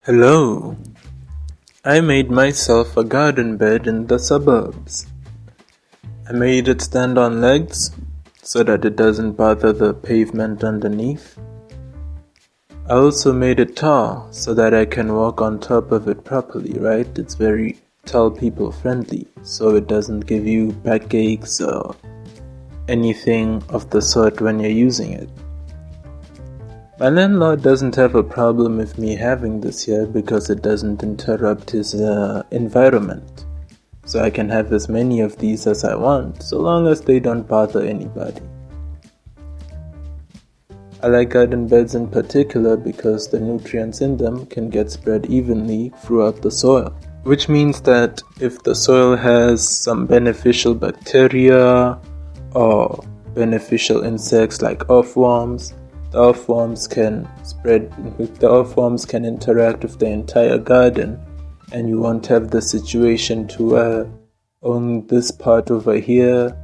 Hello. I made myself a garden bed in the suburbs. I made it stand on legs so that it doesn't bother the pavement underneath. I also made it tall so that I can walk on top of it properly, right? It's very tall people friendly, so it doesn't give you backaches or anything of the sort when you're using it. My landlord doesn't have a problem with me having this here because it doesn't interrupt his environment. So I can have as many of these as I want, so long as they don't bother anybody. I like garden beds in particular because the nutrients in them can get spread evenly throughout the soil. Which means that if the soil has some beneficial bacteria or beneficial insects like earthworms, the earthworms can interact with the entire garden, and you won't have the situation to where only this part over here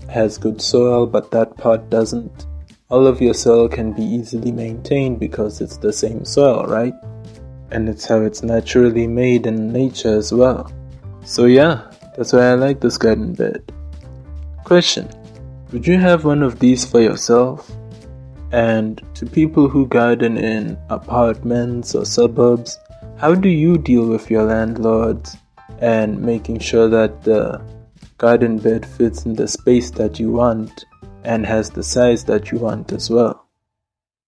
has good soil but that part doesn't. All of your soil can be easily maintained because it's the same soil, right? And it's how it's naturally made in nature as well. So yeah, that's why I like this garden bed. Question: would you have one of these for yourself? And to people who garden in apartments or suburbs, how do you deal with your landlords and making sure that the garden bed fits in the space that you want and has the size that you want as well?